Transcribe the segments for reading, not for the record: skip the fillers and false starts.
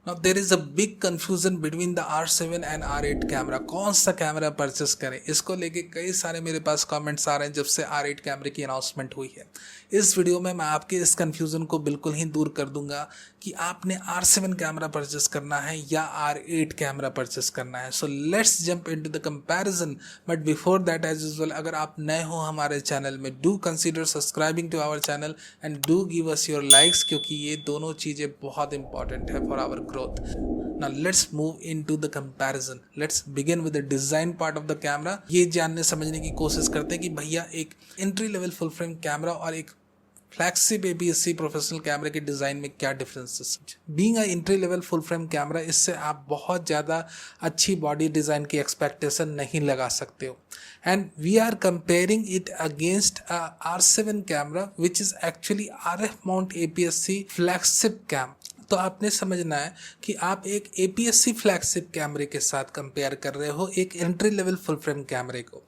Now there is a big confusion between the R7 and R8 camera. कौन सा camera purchase करें, इसको लेके कई सारे मेरे पास कमेंट्स आ रहे हैं जब से R8 कैमरे की अनाउंसमेंट हुई है। इस वीडियो में मैं आपके इस कंफ्यूजन को बिल्कुल ही दूर कर दूंगा कि आपने R7 कैमरा परचेस करना है या R8 कैमरा परचेस करना है। So let's jump into the comparison, but before that as usual अगर आप नए हो हमारे चैनल में, do consider subscribing to our channel and do give us your likes, क्योंकि ये दोनों चीज़ें बहुत इंपॉर्टेंट है for our growth. Now let's move into the comparison. Let's begin with the design part of the camera. ये जानने समझने की कोशिश करते हैं कि भैया एक entry level full frame camera और एक फ्लैगशिप APS-C प्रोफेशनल कैमरे के डिज़ाइन में क्या differences. Being a entry level full frame camera, इससे आप बहुत ज़्यादा अच्छी बॉडी डिज़ाइन की एक्सपेक्टेशन नहीं लगा सकते हो। And we are comparing it against R7 camera which is actually RF mount APS-C flagship cam. तो आपने समझना है कि आप एक APS-C फ्लैगशिप कैमरे के साथ कंपेयर कर रहे हो एक एंट्री लेवल फुल फ्रेम कैमरे को।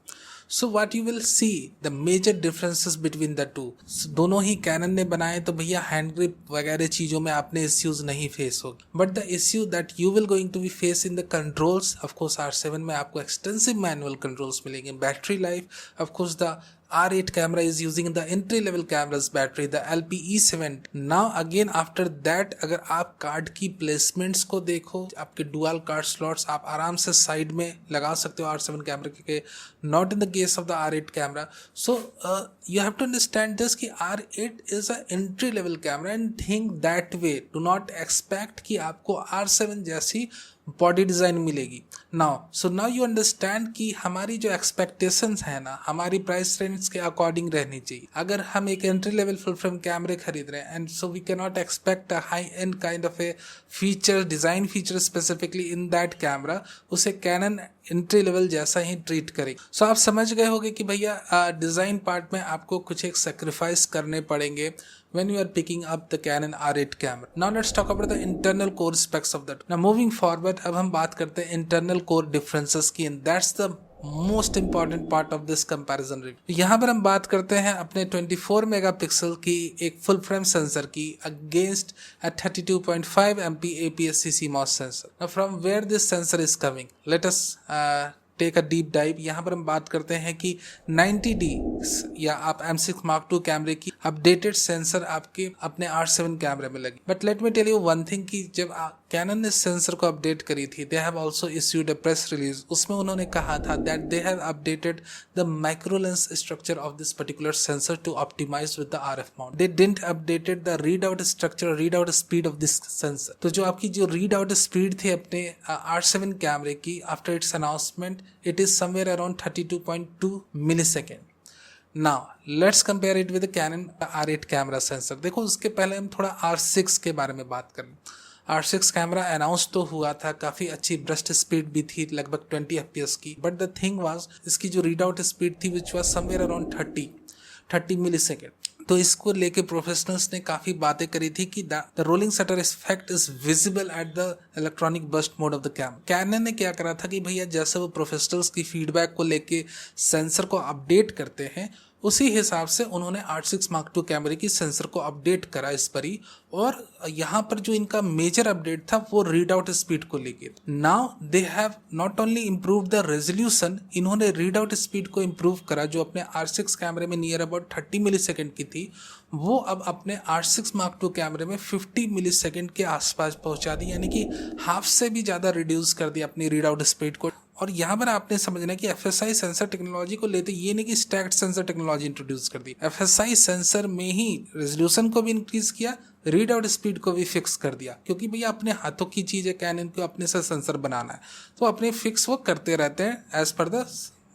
So what you will see the major differences between the two. दोनों ही कैनन ने बनाए तो भैया हैंड ग्रिप वगैरह चीज़ों में आपने इश्यूज नहीं फेस होगी, but the issue that you will going to be face in the controls, of course R7 में आपको एक्सटेंसिव मैनुअल कंट्रोल्स मिलेंगे। Battery life, of course the R8 camera is using the entry level cameras battery, the LPE7। Now again after that अगर आप card की placements को देखो, आपके dual card slots आप आराम से साइड में लगा सकते हो R7 कैमरे के, not in the case of the R8 camera. So you have to understand this कि R8 is a entry level camera and think that way. Do not expect कि आपको R7 जैसी बॉडी डिज़ाइन मिलेगी। Now you understand कि हमारी जो expectations है ना, हमारी प्राइस रेंज के अकॉर्डिंग रहनी चाहिए। अगर हम एक एंट्री लेवल फुल फ्रेम कैमरे खरीद रहे हैं and so we can not expect a high end kind of a feature, design feature specifically in that camera, उसे कैनन एंट्री लेवल जैसा ही ट्रीट करेगी। सो आप समझ गए होंगे कि भैया डिज़ाइन पार्ट में आपको कुछ एक सेक्रीफाइस करने पड़ेंगे when you are picking up the Canon R8 camera. Now let's talk about the internal core specs of that. Now moving forward, अब हम बात करते हैं internal core differences की, and that's the most important part of this comparison review. यहाँ पर हम बात करते हैं अपने 24 मेगापिक्सल की एक फुल फ्रेम सेंसर की against a 32.5 MP APS-C CMOS sensor. Now from where this sensor is coming, let us take a deep dive. यहाँ पर हम बात करते हैं कि 90D या आप M6 Mark II कैमरे की अपडेटेड सेंसर आपके अपने R7 कैमरे में लगी। But let me tell you one thing कि जब कैनन ने सेंसर को अपडेट करी थी, they have also issued a press release. उसमें उन्होंने कहा था that they have updated the micro lens structure of this particular sensor to optimise with the RF mount. They didn't updated the read out structure, read out speed of this sensor. तो जो आपकी जो read out speed थी अपने R7 कैमरे की after it's announcement, it is somewhere around 32.2 millisecond. Now let's compare it with the Canon R8 camera sensor. देखो उसके पहले हम थोड़ा R6 के बारे में बात करें। R6 कैमरा अनाउंस तो हुआ था, काफ़ी अच्छी ब्रस्ट स्पीड भी थी लगभग 20 FPS की, बट द थिंग वाज इसकी जो रीड आउट स्पीड थी which was somewhere around 30 millisecond. तो इसको लेके प्रोफेशनल्स ने काफ़ी बातें करी थी कि the rolling shutter effect is visible at the electronic burst mode of the camera. Canon ने क्या करा था कि भैया जैसे वो प्रोफेशनल्स की फीडबैक को लेके सेंसर को अपडेट करते हैं, उसी हिसाब से उन्होंने R6 Mark II कैमरे की सेंसर को अपडेट करा इस पर ही। और यहाँ पर जो इनका मेजर अपडेट था वो रीड आउट स्पीड को लेके। Now they have not only improve the resolution, इन्होंने रीड आउट स्पीड को इम्प्रूव करा। जो अपने R6 कैमरे में नियर अबाउट 30 मिलीसेकेंड की थी, वो अब अपने R6 Mark II कैमरे में 50 मिलीसेकेंड के आसपास पहुंचा दी, यानी कि हाफ से भी ज़्यादा रिड्यूस कर दी अपनी रीड आउट स्पीड को। और यहाँ पर आपने समझना है कि FSI सेंसर टेक्नोलॉजी को लेते ये नहीं कि स्टैक्ड सेंसर टेक्नोलॉजी इंट्रोड्यूस कर दी। FSI सेंसर में ही रेजोल्यूशन को भी इंक्रीज किया, रीड आउट स्पीड को भी फिक्स कर दिया, क्योंकि भैया अपने हाथों की चीज़ है, कैनन को अपने से सेंसर बनाना है तो अपने फिक्स वो करते रहते हैं as per the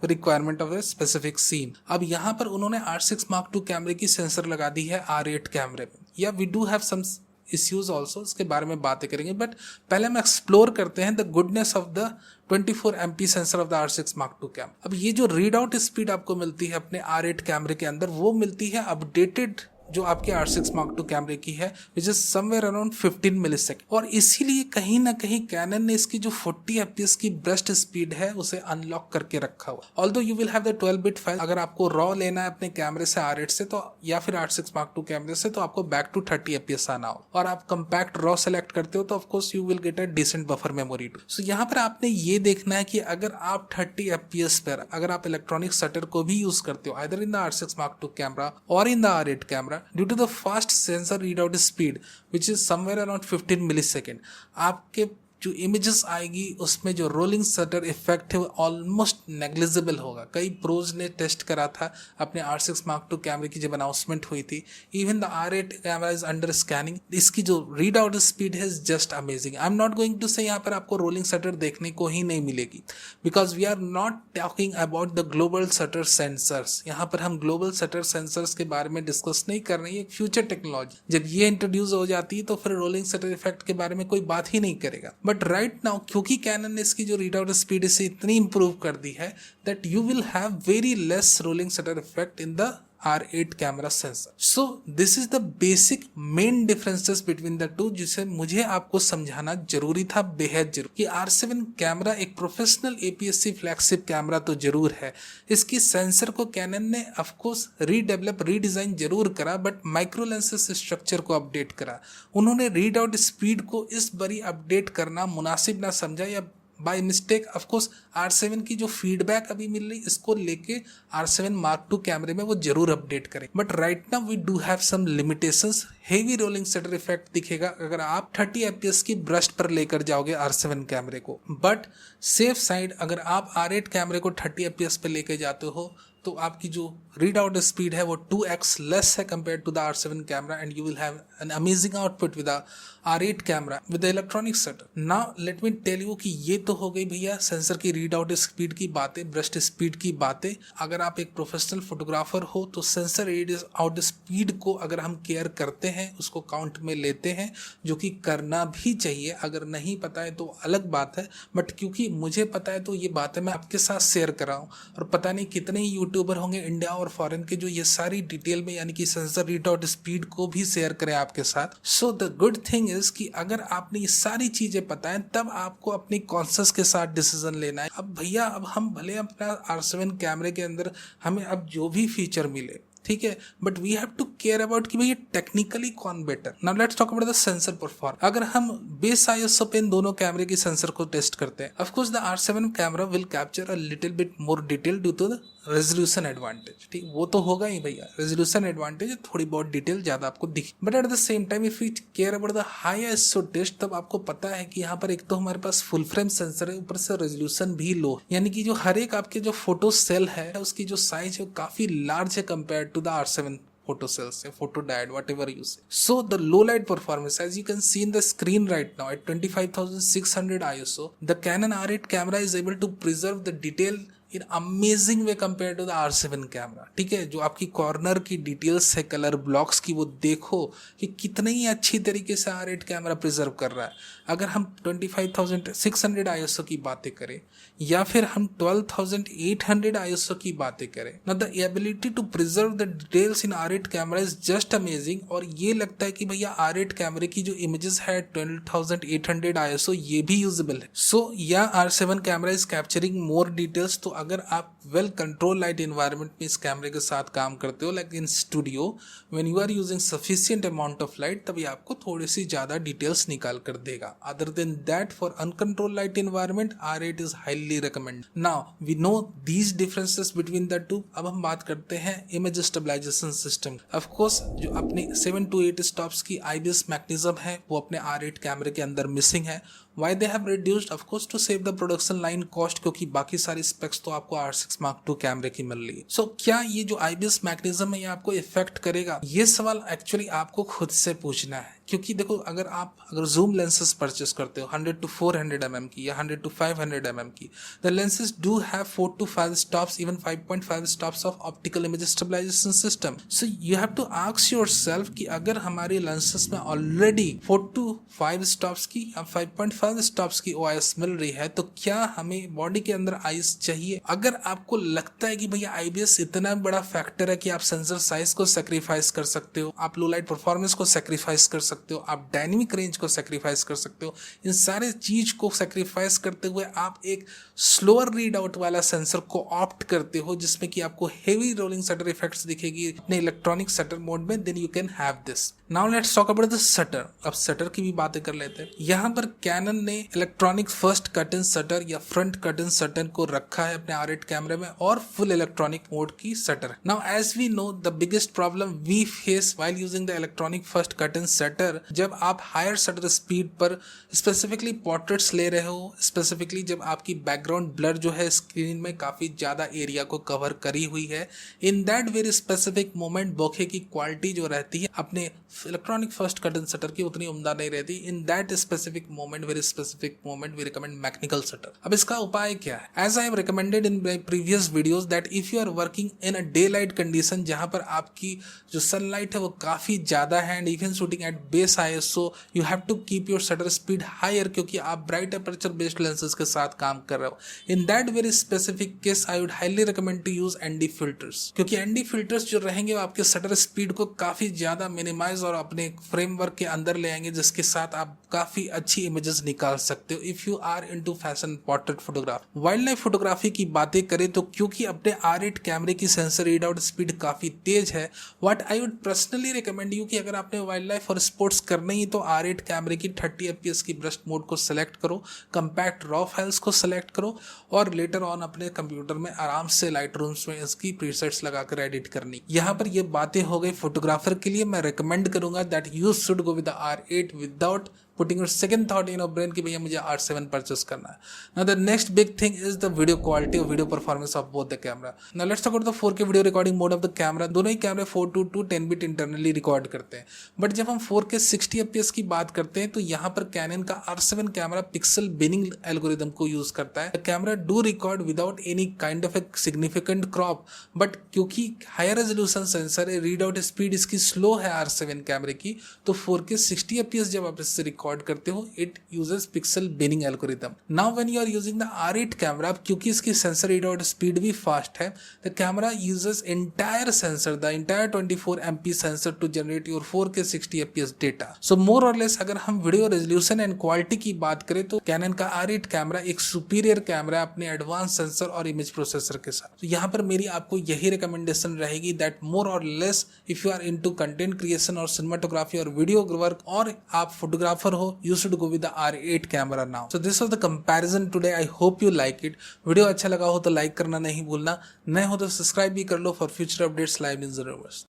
requirement of the specific scene. अब यहाँ पर उन्होंने R6 Mark II कैमरे की सेंसर लगा दी है R8 कैमरे में। या we do have some issues also, उसके बारे में बातें करेंगे, बट पहले हम एक्सप्लोर करते हैं the goodness of the 24 MP sensor of the R6 Mark II cam. अब ये जो रीड आउट स्पीड आपको मिलती है अपने R8 कैमरे के अंदर, वो मिलती है अपडेटेड जो आपके R6 Mark II कैमरे की है, विच इज समवेयर अराउंड 15 मिलीसेकंड। और इसीलिए कहीं ना कहीं कैनन ने इसकी जो 40 fps की ब्रस्ट स्पीड है उसे अनलॉक करके रखा हुआ। Although you will have the 12-bit file, अगर आपको रॉ लेना है अपने कैमरे से R8 से तो, या फिर R6 Mark II कैमरे से, तो आपको बैक टू 30 fps आना हो, और आप कंपैक्ट रॉ सेलेक्ट करते हो तो of course you will get a decent buffer memory too. So यहाँ पर आपने ये देखना है कि अगर आप 30 fps पर अगर आप इलेक्ट्रॉनिक शटर को भी यूज करते हो, either in the R6 Mark II camera और in the R8 camera, due to the fast sensor read out speed which is somewhere around 15 millisecond, आपके जो इमेजेस आएगी उसमें जो रोलिंग शटर इफेक्ट है वो ऑलमोस्ट नेग्लिजिबल होगा। कई प्रोज ने टेस्ट करा था अपने R6 Mark II कैमरे की जब अनाउंसमेंट हुई थी। Even the R8 camera is under scanning, इसकी जो रीड आउट स्पीड है just amazing. I am not going to say यहाँ पर आपको रोलिंग शटर देखने को ही नहीं मिलेगी, because we are not talking about the global shutter sensors. यहाँ पर हम ग्लोबल शटर सेंसर्स के बारे में डिस्कस नहीं कर रहे हैं, एक फ्यूचर टेक्नोलॉजी। जब ये इंट्रोड्यूस हो जाती है तो फिर रोलिंग शटर इफेक्ट के बारे में कोई बात ही नहीं करेगा। बट राइट नाउ क्योंकि कैनन ने इसकी जो रीड आउट स्पीड से इतनी इंप्रूव कर दी है that you will have very less rolling shutter effect in the R8 camera sensor. So this is the basic main differences between the to, जिसे मुझे आपको समझाना जरूरी था, बेहद जरूरी। कि R7 कैमरा एक प्रोफेशनल APS-C फ्लैगशिप कैमरा तो जरूर है, इसकी सेंसर को कैनन ने ऑफकोर्स रीडेवलप रीडिजाइन जरूर करा, बट माइक्रो लेंसेस स्ट्रक्चर को अपडेट करा। उन्होंने रीड आउट स्पीड को इस बारी अपडेट करना मुनासिब ना समझा, या बाय मिस्टेक ऑफकोर्स R7 की जो फीडबैक अभी मिल रही इसको लेके R7 Mark II कैमरे में वो जरूर अपडेट करें। But right now we do have some limitations. Heavy rolling shutter effect दिखेगा अगर आप 30 fps की ब्रस्ट पर लेकर जाओगे R7 कैमरे को। बट सेफ साइड, अगर आप R8 कैमरे को 30 fps पे लेके जाते हो तो आपकी जो रीड आउट स्पीड है वो 2x लेस है compare to the R7 camera, and you will have an amazing output with the R8 camera with the electronic shutter. Now let me tell you कि ये तो हो गई भैया सेंसर की रीड आउट स्पीड की बातें, ब्रस्ट स्पीड की बातें। अगर आप एक प्रोफेशनल फोटोग्राफर हो तो सेंसर रीड आउट स्पीड को अगर हम केयर करते हैं, उसको काउंट में लेते हैं, जो कि करना भी चाहिए। अगर नहीं पता है तो अलग बात है, बट क्योंकि मुझे पता है तो ये बातें मैं आपके साथ शेयर कर रहा हूँ। और पता नहीं कितने यूट्यूबर होंगे इंडिया और फॉरेन के जो ये सारी डिटेल में यानी कि सेंसर रीड आउट स्पीड को भी शेयर करें आपके साथ। So the good thing is कि अगर आपने ये सारी चीजें पता है तब आपको अपनी कॉन्शियस के साथ डिसीजन लेना है। अब भैया अब हम भले अपना R7 कैमरे के अंदर हमें अब जो भी फीचर मिले, ठीक है, but we have to care about कि भाई टेक्निकली कौन better. Now let's talk about the sensor perform. अगर हम बेस ISO पे इन दोनों कैमरे की सेंसर को टेस्ट करते हैं, of course the R7 camera will capture a little bit more detail due to the resolution advantage. ठीक, वो तो होगा ही भैया, रेजोल्यूशन एडवांटेज, थोड़ी बहुत डिटेल ज्यादा आपको दिखे। But at the same time if you care about the high ISO test, तब आपको पता है कि यहाँ पर एक तो हमारे पास फुल फ्रेम सेंसर है, ऊपर से रेजोल्यूशन भी लो, यानी कि जो हर एक आपके जो फोटो सेल है उसकी जो साइज है काफी लार्ज है compare to the R7 photo cells, photo diode, whatever you say. So the low light performance, as you can see in the screen right now at 25,600 ISO, the Canon R8 camera is able to preserve the detail in amazing way compare to the R7 camera. ठीक है, जो आपकी corner की details है colour blocks की, वो देखो कि कितनी ही अच्छी तरीके से R8 कैमरा प्रिजर्व कर रहा है। अगर हम 25,600 ISO की बातें करें या फिर हम 12,800 ISO की बातें करें, ना the ability to preserve the details in R8 camera is just amazing. और ये लगता है कि भैया R8 कैमरे की जो इमेजेस है 12,800 ISO ये भी यूजेबल है। सो या R7 camera is capturing more details. तो अगर आप वेल कंट्रोल लाइट एनवायरनमेंट में इस कैमरे के साथ काम करते हो, like in studio when you are using sufficient amount of light, तभी आपको थोड़ी सी ज्यादा डिटेल्स निकाल कर देगा। Other than that for uncontrol light environment R8 is highly recommend. Now we know these differences between the two. अब हम बात करते हैं image stabilization system. Of course जो अपने 7 to 8 स्टॉप्स की IBIS मैकेनिज्म है वो अपने R8 कैमरे के अंदर मिसिंग है। Why they have reduced? Of course to save the production line cost, क्योंकि बाकी सारी स्पेक्स तो आपको R6 Mark II कैमरे की मिल रही है। So क्या ये जो IBIS मैकेनिज्म है ये आपको इफेक्ट करेगा? ये सवाल एक्चुअली आपको खुद से पूछना है। क्योंकि देखो अगर जूम लेंसेज परचेस करते हो 100 to 400 mm की या 100 to 500 mm की, the lenses do have 4 to 5 stops, even 5.5 stops of optical image stabilization system. So you have to ask yourself कि अगर हमारी लेंसेज में ऑलरेडी 4 to 5 स्टॉप्स की या 5.5 स्टॉप्स की OIS मिल रही है, तो क्या हमें बॉडी के अंदर आईज चाहिए? अगर आपको लगता है कि भैया IBS इतना बड़ा फैक्टर है कि आप सेंसर साइज को सेक्रीफाइस कर सकते हो, आप लो लाइट परफॉर्मेंस को सेक्रीफाइस कर सकते हो, आप डायनेमिक रेंज को सेक्रीफाइस कर सकते हो, इन सारे चीज को सेक्रीफाइस करते हुए आप एक स्लोअर रीड आउट वाला सेंसर को ऑप्ट करते हो जिसमें कि आपको हेवी रोलिंग शटर इफेक्ट्स दिखेगी अपने इलेक्ट्रॉनिक शटर मोड में, then you can have this. Now let's talk about the shutter. अब शटर की भी बातें कर लेते हैं. यहाँ पर कैनन ने electronic first curtain shutter या फ्रंट कट इन शटर को रखा है अपने R8 कैमरे में, और फुल इलेक्ट्रॉनिक मोड की shutter. Now as we know the biggest problem we face while using the electronic first curtain shutter, जब आप हायर शटर स्पीड पर स्पेसिफिकली पोर्ट्रेट्स ले रहे हो, स्पेसिफिकली जब आपकी बैकग्राउंड ब्लर जो है स्क्रीन में काफी ज्यादा एरिया को कवर करी हुई है, in that very specific moment bokeh की क्वालिटी जो रहती है अपने electronic first curtain shutter की उतनी उम्दा नहीं रहती. In that specific moment, very specific moment, we recommend mechanical shutter. अब इसका उपाय क्या है? As I have recommended in my previous videos that if you are working in a daylight condition, जहां पर आपकी जो सनलाइट है वो काफी ज्यादा है, and even shooting at base ISO, you have to keep your shutter speed higher, क्योंकि आप ब्राइट अपर्चर बेस्ड लेंसेज के साथ काम कर रहे हो. In that very specific case I would highly recommend to use ND filters, क्योंकि ND filters जो रहेंगे वो आपके शटर स्पीड को काफी ज्यादा मिनिमाइज और अपने फ्रेमवर्क के अंदर ले आएंगे, जिसके साथ आप काफी अच्छी इमेजेस निकाल सकते हो if you are into fashion portrait photograph. Wildlife photography की बातें करें तो क्योंकि अपने R8 कैमरे की सेंसर रीड आउट स्पीड काफी तेज है, what I would personally recommend you कि अगर आपने वाइल्ड लाइफ और स्पोर्ट्स करना ही तो R8 कैमरे की 30 FPS की ब्रस्ट मोड को सिलेक्ट करो, कंपैक्ट रॉ फाइल्स को सिलेक्ट करो, और लेटर ऑन अपने कंप्यूटर में आराम से लाइट रूम्स में इसकी प्रीसेट्स लगाकर एडिट करनी. यहाँ पर ये बातें हो गई फोटोग्राफर के लिए. मैं रिकमेंड करूंगा that you should go with the R8 without putting your second thought in your brain कि भैया मुझे R7 परचेस करना है. Now the next big thing is the video quality or video performance of both the camera. Now let's talk about the 4K video recording mode of the camera. दोनों ही कैमरे 4:2 10 bit internally record करते हैं, but जब हम 4K 60 FPS की बात करते हैं तो यहाँ पर कैनन का R7 camera pixel binning algorithm को यूज करता है. Camera do record without any kind of a significant crop, but क्योंकि हायर रेजोल्यूशन सेंसर है, रीड आउट स्पीड इसकी स्लो है R7 कैमरे की, तो 4K 60 FPS जब आप इससे रिकॉर्ड करते हो it uses pixel binning algorithm. Now when you are using the R8 camera, क्योंकि इसकी सेंसर रीड आउट स्पीड भी फास्ट है, the camera uses entire sensor, the entire 24 MP sensor to generate your 4K 60 FPS data. So more और less अगर हम video resolution and quality की बात करें तो कैनन का R8 कैमरा एक सुपीरियर कैमरा अपने एडवांस सेंसर और इमेज प्रोसेसर के साथ. तो यहाँ पर मेरी आपको यही रिकमेंडेशन रहेगी दैट मोर और less if you are into content creation और सिनेमाटोग्राफी और वीडियो वर्क, और आप फोटोग्राफर हो, you should go with the R8 camera now. So this was the comparison today. I hope you like it. Video अच्छा लगा हो तो like करना नहीं भूलना, नए हो तो सब्सक्राइब भी कर लो for future updates live in the universe.